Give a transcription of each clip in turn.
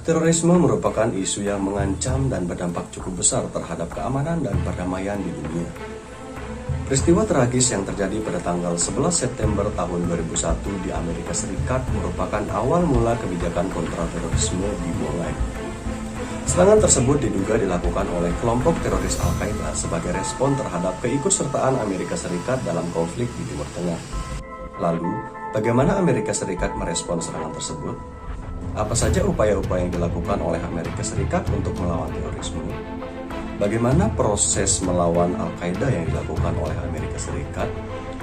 Terorisme merupakan isu yang mengancam dan berdampak cukup besar terhadap keamanan dan perdamaian di dunia. Peristiwa tragis yang terjadi pada tanggal 11 September tahun 2001 di Amerika Serikat merupakan awal mula kebijakan kontraterorisme dimulai. Serangan tersebut diduga dilakukan oleh kelompok teroris Al-Qaeda sebagai respon terhadap keikutsertaan Amerika Serikat dalam konflik di Timur Tengah. Lalu, bagaimana Amerika Serikat merespon serangan tersebut? Apa saja upaya-upaya yang dilakukan oleh Amerika Serikat untuk melawan terorisme? Bagaimana proses melawan Al-Qaeda yang dilakukan oleh Amerika Serikat?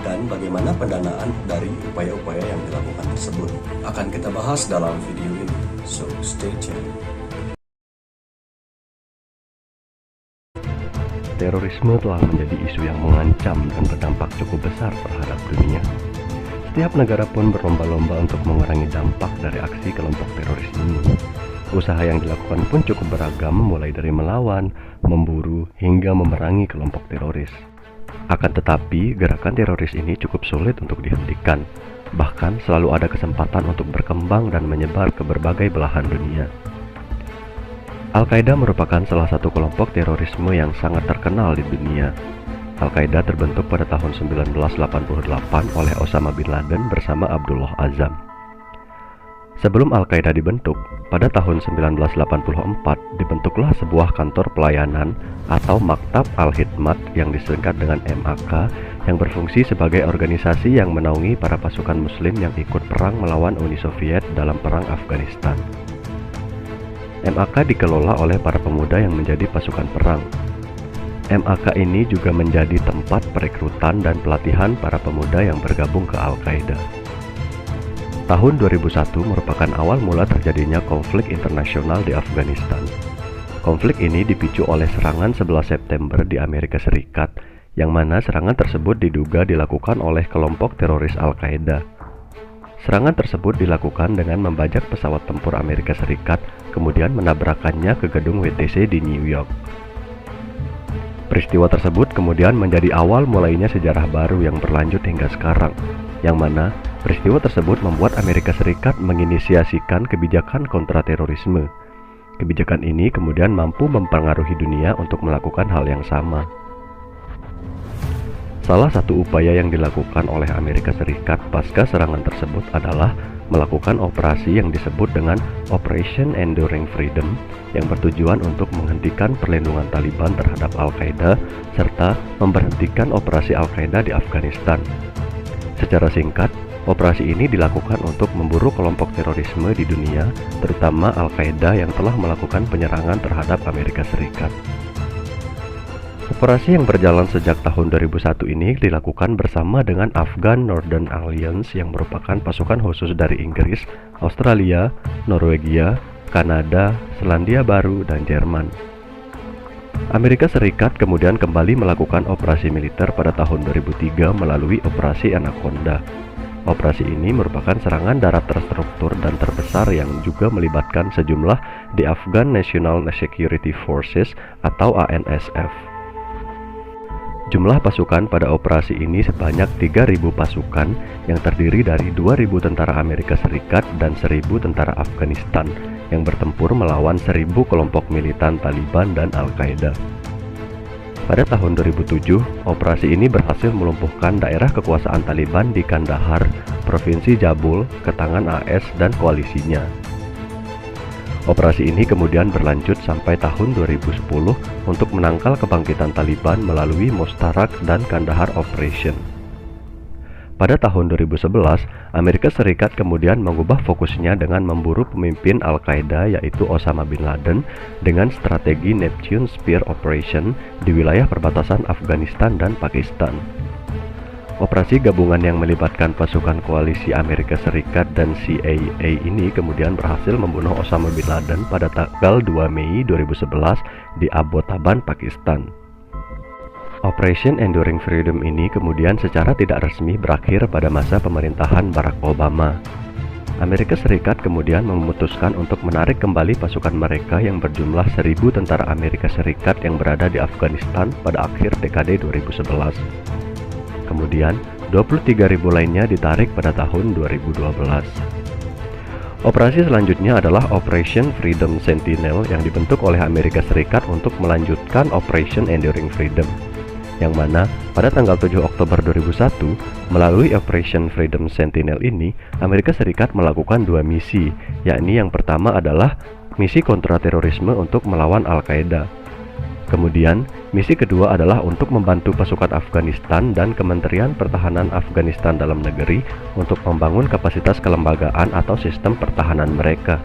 Dan bagaimana pendanaan dari upaya-upaya yang dilakukan tersebut? Akan kita bahas dalam video ini, so stay tuned. Terorisme telah menjadi isu yang mengancam dan berdampak cukup besar terhadap dunia. Setiap negara pun berlomba-lomba untuk mengurangi dampak dari aksi kelompok teroris ini. Usaha yang dilakukan pun cukup beragam, mulai dari melawan, memburu, hingga memerangi kelompok teroris. Akan tetapi, gerakan teroris ini cukup sulit untuk dihentikan. Bahkan selalu ada kesempatan untuk berkembang dan menyebar ke berbagai belahan dunia. Al-Qaeda merupakan salah satu kelompok terorisme yang sangat terkenal di dunia. Al-Qaeda terbentuk pada tahun 1988 oleh Osama bin Laden bersama Abdullah Azzam. Sebelum Al-Qaeda dibentuk, pada tahun 1984 dibentuklah sebuah kantor pelayanan atau Maktab Al-Hidmat yang disingkat dengan MAK, yang berfungsi sebagai organisasi yang menaungi para pasukan muslim yang ikut perang melawan Uni Soviet dalam perang Afghanistan. MAK dikelola oleh para pemuda yang menjadi pasukan perang. MAK ini juga menjadi tempat perekrutan dan pelatihan para pemuda yang bergabung ke Al-Qaeda. Tahun 2001 merupakan awal mula terjadinya konflik internasional di Afghanistan. Konflik ini dipicu oleh serangan 11 September di Amerika Serikat, yang mana serangan tersebut diduga dilakukan oleh kelompok teroris Al-Qaeda. Serangan tersebut dilakukan dengan membajak pesawat tempur Amerika Serikat, kemudian menabrakannya ke gedung WTC di New York. Peristiwa tersebut kemudian menjadi awal mulainya sejarah baru yang berlanjut hingga sekarang, yang mana peristiwa tersebut membuat Amerika Serikat menginisiasikan kebijakan kontraterorisme. Kebijakan ini kemudian mampu mempengaruhi dunia untuk melakukan hal yang sama. Salah satu upaya yang dilakukan oleh Amerika Serikat pasca serangan tersebut adalah melakukan operasi yang disebut dengan Operation Enduring Freedom, yang bertujuan untuk menghentikan perlindungan Taliban terhadap Al-Qaeda serta memberhentikan operasi Al-Qaeda di Afghanistan. Secara singkat, operasi ini dilakukan untuk memburu kelompok terorisme di dunia, terutama Al-Qaeda yang telah melakukan penyerangan terhadap Amerika Serikat. Operasi yang berjalan sejak tahun 2001 ini dilakukan bersama dengan Afghan Northern Alliance, yang merupakan pasukan khusus dari Inggris, Australia, Norwegia, Kanada, Selandia Baru, dan Jerman. Amerika Serikat kemudian kembali melakukan operasi militer pada tahun 2003 melalui Operasi Anaconda. Operasi ini merupakan serangan darat terstruktur dan terbesar yang juga melibatkan sejumlah di Afghan National Security Forces atau ANSF. Jumlah pasukan pada operasi ini sebanyak 3.000 pasukan yang terdiri dari 2.000 tentara Amerika Serikat dan 1.000 tentara Afghanistan yang bertempur melawan 1.000 kelompok militan Taliban dan Al-Qaeda. Pada tahun 2007, operasi ini berhasil melumpuhkan daerah kekuasaan Taliban di Kandahar, Provinsi Jabul, ke tangan AS dan koalisinya. Operasi ini kemudian berlanjut sampai tahun 2010 untuk menangkal kebangkitan Taliban melalui Mustarak dan Kandahar Operation. Pada tahun 2011, Amerika Serikat kemudian mengubah fokusnya dengan memburu pemimpin Al-Qaeda yaitu Osama bin Laden dengan strategi Neptune Spear Operation di wilayah perbatasan Afghanistan dan Pakistan. Operasi gabungan yang melibatkan pasukan koalisi Amerika Serikat dan CIA ini kemudian berhasil membunuh Osama bin Laden pada tanggal 2 Mei 2011 di Abbottabad, Pakistan. Operation Enduring Freedom ini kemudian secara tidak resmi berakhir pada masa pemerintahan Barack Obama. Amerika Serikat kemudian memutuskan untuk menarik kembali pasukan mereka yang berjumlah 1.000 tentara Amerika Serikat yang berada di Afghanistan pada akhir dekade 2011. Kemudian, 23.000 lainnya ditarik pada tahun 2012. Operasi selanjutnya adalah Operation Freedom Sentinel yang dibentuk oleh Amerika Serikat untuk melanjutkan Operation Enduring Freedom, yang mana pada tanggal 7 Oktober 2001, melalui Operation Freedom Sentinel ini, Amerika Serikat melakukan dua misi, yakni yang pertama adalah misi kontraterorisme untuk melawan Al-Qaeda. Kemudian, misi kedua adalah untuk membantu pasukan Afghanistan dan Kementerian Pertahanan Afghanistan dalam negeri untuk membangun kapasitas kelembagaan atau sistem pertahanan mereka.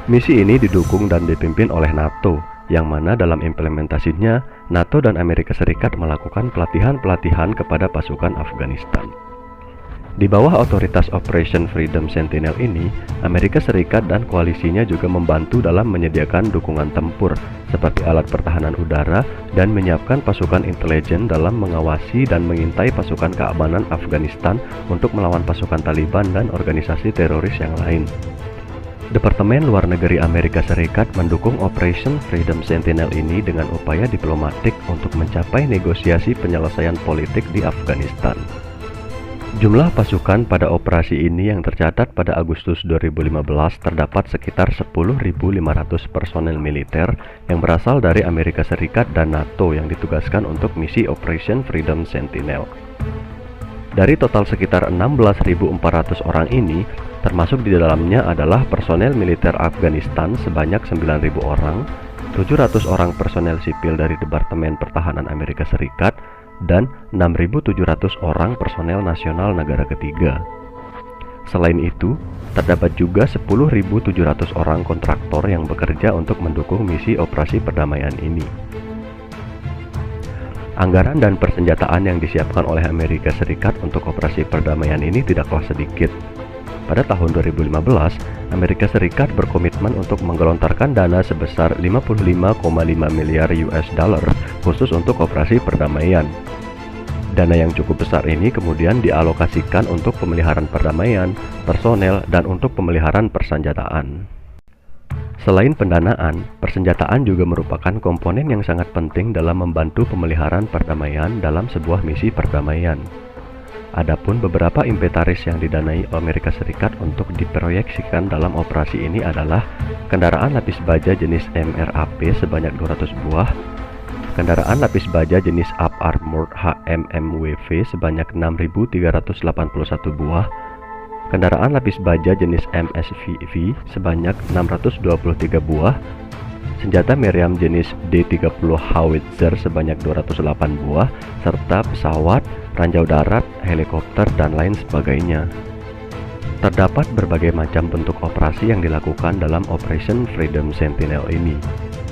Misi ini didukung dan dipimpin oleh NATO, yang mana dalam implementasinya, NATO dan Amerika Serikat melakukan pelatihan-pelatihan kepada pasukan Afghanistan. Di bawah otoritas Operation Freedom Sentinel ini, Amerika Serikat dan koalisinya juga membantu dalam menyediakan dukungan tempur seperti alat pertahanan udara dan menyiapkan pasukan intelijen dalam mengawasi dan mengintai pasukan keamanan Afghanistan untuk melawan pasukan Taliban dan organisasi teroris yang lain. Departemen Luar Negeri Amerika Serikat mendukung Operation Freedom Sentinel ini dengan upaya diplomatik untuk mencapai negosiasi penyelesaian politik di Afghanistan. Jumlah pasukan pada operasi ini yang tercatat pada Agustus 2015 terdapat sekitar 10.500 personel militer yang berasal dari Amerika Serikat dan NATO yang ditugaskan untuk misi Operation Freedom Sentinel. Dari total sekitar 16.400 orang ini, termasuk di dalamnya adalah personel militer Afghanistan sebanyak 9.000 orang, 700 orang personel sipil dari Departemen Pertahanan Amerika Serikat, dan 6.700 orang personel nasional negara ketiga. Selain itu, terdapat juga 10.700 orang kontraktor yang bekerja untuk mendukung misi operasi perdamaian ini. Anggaran dan persenjataan yang disiapkan oleh Amerika Serikat untuk operasi perdamaian ini tidaklah sedikit. Pada tahun 2015, Amerika Serikat berkomitmen untuk menggelontorkan dana sebesar 55,5 miliar US dollar khusus untuk operasi perdamaian. Dana yang cukup besar ini kemudian dialokasikan untuk pemeliharaan perdamaian, personel, dan untuk pemeliharaan persenjataan. Selain pendanaan, persenjataan juga merupakan komponen yang sangat penting dalam membantu pemeliharaan perdamaian dalam sebuah misi perdamaian. Adapun beberapa inventaris yang didanai Amerika Serikat untuk diproyeksikan dalam operasi ini adalah kendaraan lapis baja jenis MRAP sebanyak 200 buah, kendaraan lapis baja jenis Up Armored HMMWV sebanyak 6.381 buah, kendaraan lapis baja jenis MSVV sebanyak 623 buah, senjata meriam jenis D-30 Howitzer sebanyak 208 buah, serta pesawat, ranjau darat, helikopter, dan lain sebagainya. Terdapat berbagai macam bentuk operasi yang dilakukan dalam Operation Freedom Sentinel ini.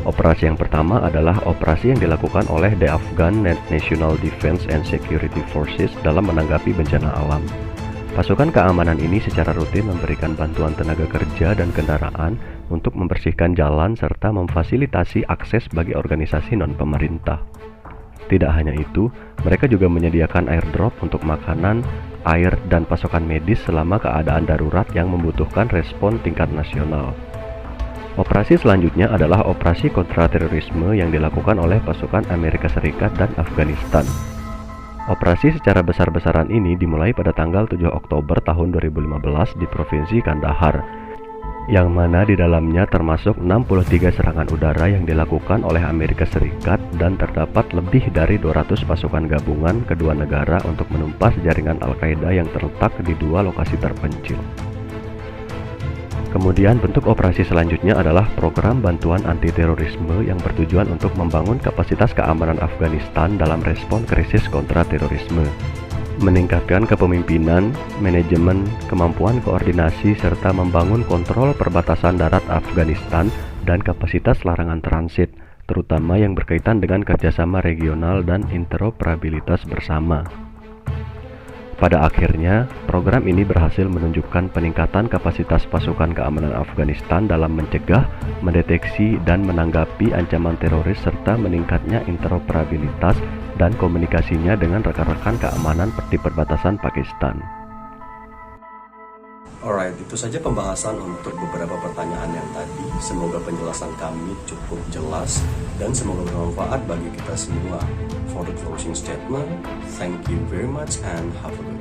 Operasi yang pertama adalah operasi yang dilakukan oleh The Afghan National Defense and Security Forces dalam menanggapi bencana alam. Pasukan keamanan ini secara rutin memberikan bantuan tenaga kerja dan kendaraan untuk membersihkan jalan serta memfasilitasi akses bagi organisasi non-pemerintah. Tidak hanya itu, mereka juga menyediakan airdrop untuk makanan, air, dan pasokan medis selama keadaan darurat yang membutuhkan respon tingkat nasional. Operasi selanjutnya adalah operasi kontraterorisme yang dilakukan oleh pasukan Amerika Serikat dan Afghanistan. Operasi secara besar-besaran ini dimulai pada tanggal 7 Oktober tahun 2015 di Provinsi Kandahar, yang mana di dalamnya termasuk 63 serangan udara yang dilakukan oleh Amerika Serikat dan terdapat lebih dari 200 pasukan gabungan kedua negara untuk menumpas jaringan Al-Qaeda yang terletak di dua lokasi terpencil. Kemudian bentuk operasi selanjutnya adalah program bantuan anti-terorisme yang bertujuan untuk membangun kapasitas keamanan Afghanistan dalam respon krisis kontra terorisme, meningkatkan kepemimpinan, manajemen, kemampuan koordinasi, serta membangun kontrol perbatasan darat Afghanistan dan kapasitas larangan transit, terutama yang berkaitan dengan kerjasama regional dan interoperabilitas bersama. Pada akhirnya, program ini berhasil menunjukkan peningkatan kapasitas pasukan keamanan Afghanistan dalam mencegah, mendeteksi, dan menanggapi ancaman teroris serta meningkatnya interoperabilitas dan komunikasinya dengan rekan-rekan keamanan di perbatasan Pakistan. Alright, itu saja pembahasan untuk beberapa pertanyaan yang tadi. Semoga penjelasan kami cukup jelas dan semoga bermanfaat bagi kita semua. For the closing statement, thank you very much and have a good day.